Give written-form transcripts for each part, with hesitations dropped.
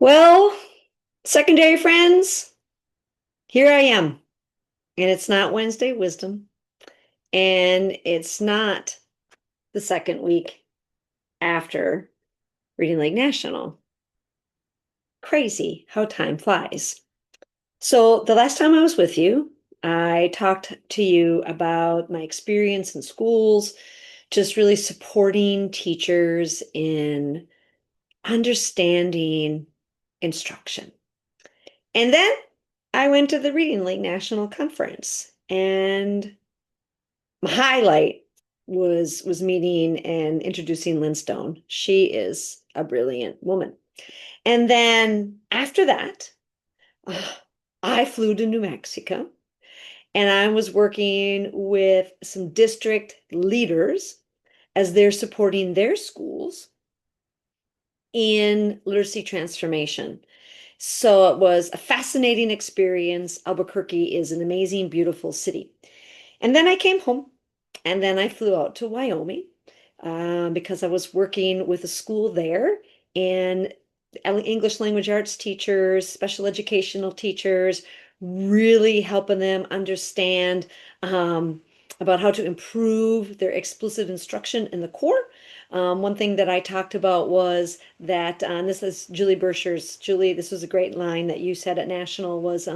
Well, secondary friends, here I am. And it's not Wednesday Wisdom, and it's not the second week after Reading Lake National. Crazy how time flies. So, the last time I was with you, I talked to you about my experience in schools, just really supporting teachers in understanding instruction. And then I went to the Reading Lake National Conference, and my highlight was meeting and introducing Lynn Stone. She is a brilliant woman. And then after that, uh, I flew to New Mexico and I was working with some district leaders as they're supporting their schools in literacy transformation. So it was a fascinating experience. Albuquerque is an amazing, beautiful city. And then I came home and then I flew out to Wyoming because I was working with a school there and English language arts teachers, special educational teachers, really helping them understand about how to improve their explicit instruction in the core. One thing that I talked about was that, and this is Julie Bercher's, Julie, this was a great line that you said at National was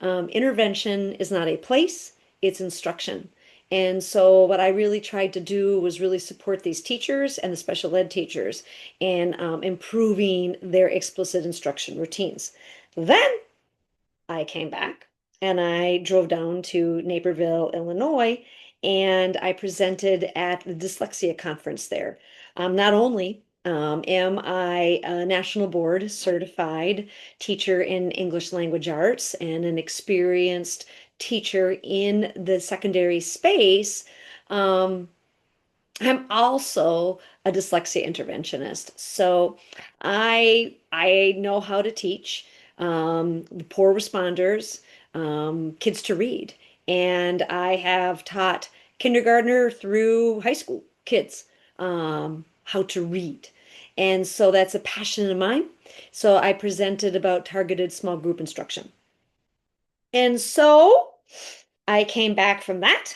intervention is not a place, it's instruction. And so what I really tried to do was really support these teachers and the special ed teachers in improving their explicit instruction routines. Then I came back and I drove down to Naperville, Illinois, and I presented at the dyslexia conference there. Not only am I a national board certified teacher in English language arts and an experienced teacher in the secondary space, um, I'm also a dyslexia interventionist. So I know how to teach poor responders kids to read. And I have taught kindergartner through high school kids how to read. And so that's a passion of mine. So I presented about targeted small group instruction. And so I came back from that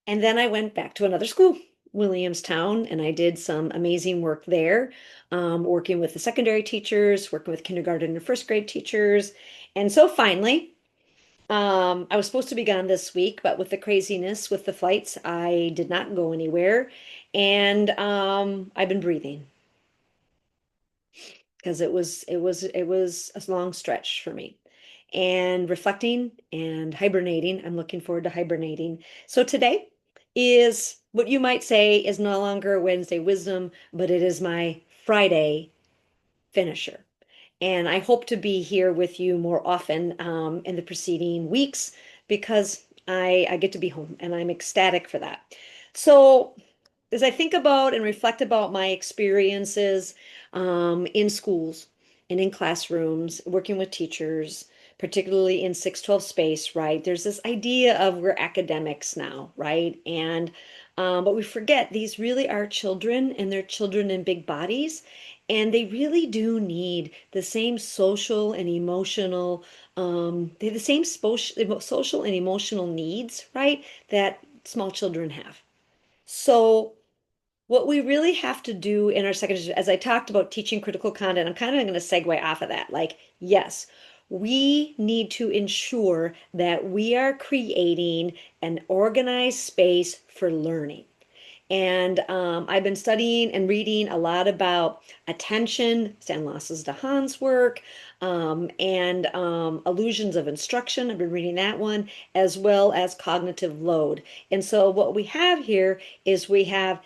and then I went back to another school, Williamstown, and I did some amazing work there, working with the secondary teachers, working with kindergarten and first grade teachers. And so finally, I was supposed to be gone this week, but with the craziness with the flights, I did not go anywhere. And I've been breathing because it was a long stretch for me. And reflecting and hibernating. I'm looking forward to hibernating. So today is what you might say is no longer Wednesday wisdom, but it is my Friday finisher. And I hope to be here with you more often in the preceding weeks because I get to be home and I'm ecstatic for that. So as I think about and reflect about my experiences in schools and in classrooms, working with teachers, particularly in 612 space, right? There's this idea of we're academics now, right? And but we forget these really are children and they're children in big bodies. And they really do need the same social and emotional, they have the same social and emotional needs, right? That small children have. So what we really have to do in our second, as I talked about teaching critical content, I'm kind of going to segue off of that. Like, yes, we need to ensure that we are creating an organized space for learning. And I've been studying and reading a lot about attention, Stanislas Dehaan's work, and illusions of instruction. I've been reading that one, as well as cognitive load. And so what we have here is we have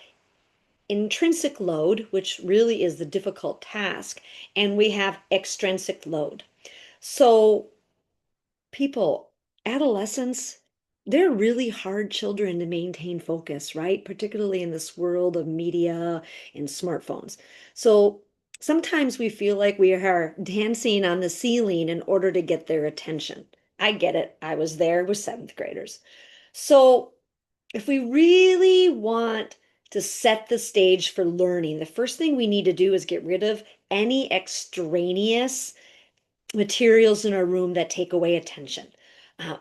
intrinsic load, which really is the difficult task, and we have extrinsic load. So people, adolescents, they're really hard children to maintain focus, right? Particularly in this world of media and smartphones. So sometimes we feel like we are dancing on the ceiling in order to get their attention. I get it. I was there with seventh graders. So if we really want to set the stage for learning, the first thing we need to do is get rid of any extraneous materials in our room that take away attention.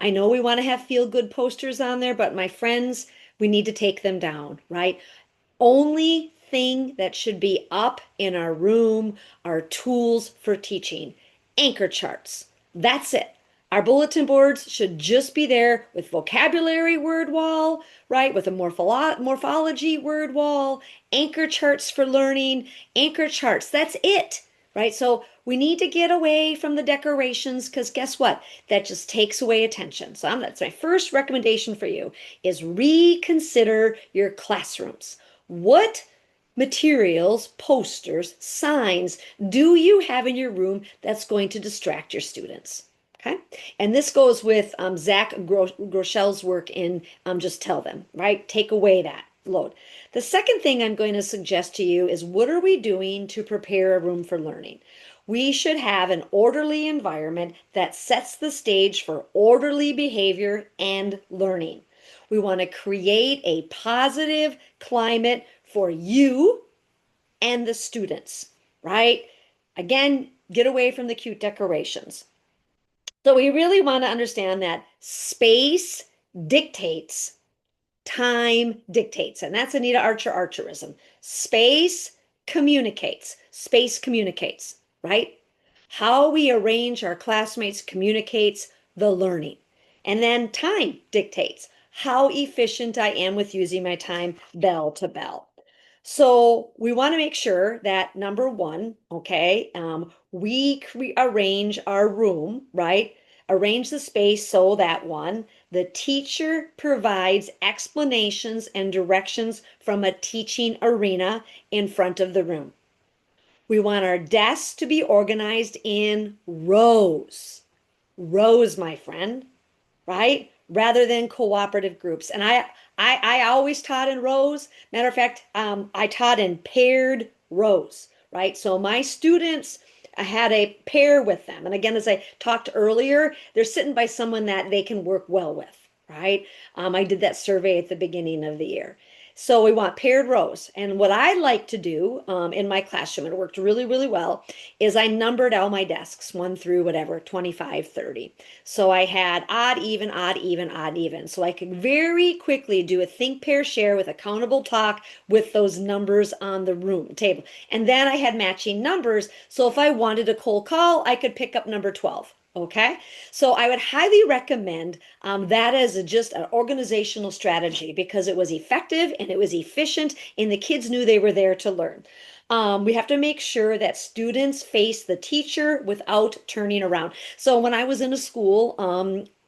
I know we want to have feel-good posters on there, but my friends, we need to take them down, right? Only thing that should be up in our room are tools for teaching. Anchor charts. That's it. Our bulletin boards should just be there with vocabulary word wall, right? With a morphology word wall, anchor charts for learning, anchor charts. That's it, right? So we need to get away from the decorations because guess what? That just takes away attention. So that's my first recommendation for you is reconsider your classrooms. What materials, posters, signs do you have in your room that's going to distract your students? Okay. And this goes with Zach Grochel's work in Just Tell Them, right? Take away that load. The second thing I'm going to suggest to you is what are we doing to prepare a room for learning? We should have an orderly environment that sets the stage for orderly behavior and learning. We want to create a positive climate for you and the students, right? Again, get away from the cute decorations. So we really want to understand that space dictates, time dictates. And that's Anita Archer Archerism. Space communicates, right? How we arrange our classmates communicates the learning. And then time dictates how efficient I am with using my time bell to bell. So we want to make sure that number one, okay, we arrange our room, right? Arrange the space so that one, the teacher provides explanations and directions from a teaching arena in front of the room. We want our desks to be organized in rows. Rows, my friend, right? Rather than cooperative groups. And I always taught in rows. Matter of fact, I taught in paired rows, right? So my students, I had a pair with them. And again, as I talked earlier, they're sitting by someone that they can work well with, right? I did that survey at the beginning of the year. So we want paired rows. And what I like to do in my classroom, and it worked really, really well, is I numbered all my desks, 1 through whatever, 25, 30. So I had odd, even, odd, even, odd, even. So I could very quickly do a think, pair, share with accountable talk with those numbers on the room table. And then I had matching numbers. So if I wanted a cold call, I could pick up number 12. Okay, so I would highly recommend that as just an organizational strategy because it was effective and it was efficient and the kids knew they were there to learn. We have to make sure that students face the teacher without turning around. So when I was in a school,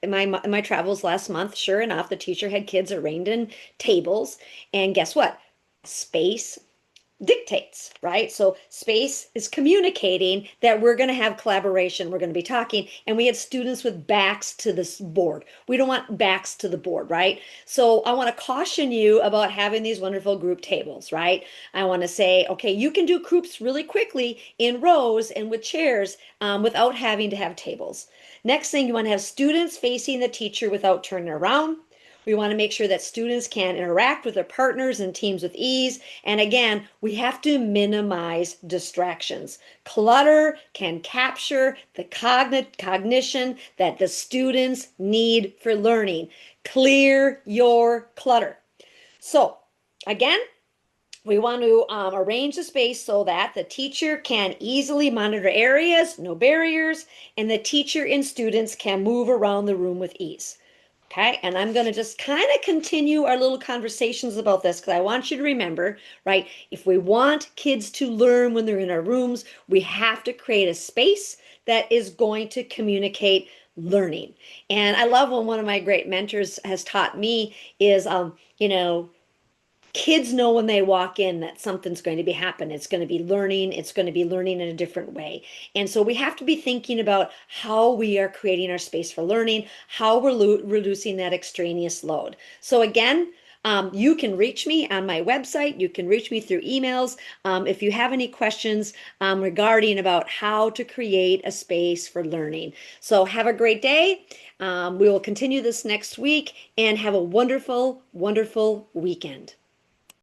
in my travels last month, sure enough, the teacher had kids arranged in tables, and guess what? Space dictates, right? So space is communicating that we're going to have collaboration, we're going to be talking, and we had students with backs to this board. We don't want backs to the board, right? So I want to caution you about having these wonderful group tables, right? I want to say, okay, you can do groups really quickly in rows and with chairs without having to have tables. Next thing, you want to have students facing the teacher without turning around. We want to make sure that students can interact with their partners and teams with ease. And again, we have to minimize distractions. Clutter can capture the cognition that the students need for learning. Clear your clutter. So again, we want to arrange the space so that the teacher can easily monitor areas, no barriers, and the teacher and students can move around the room with ease. Okay, and I'm going to just kind of continue our little conversations about this because I want you to remember, right? If we want kids to learn when they're in our rooms, we have to create a space that is going to communicate learning. And I love when one of my great mentors has taught me is, you know, kids know when they walk in that something's going to be happening. It's going to be learning. It's going to be learning in a different way. And so we have to be thinking about how we are creating our space for learning, how we're reducing that extraneous load. So again, you can reach me on my website. You can reach me through emails if you have any questions regarding about how to create a space for learning. So have a great day. We will continue this next week and have a wonderful, wonderful weekend.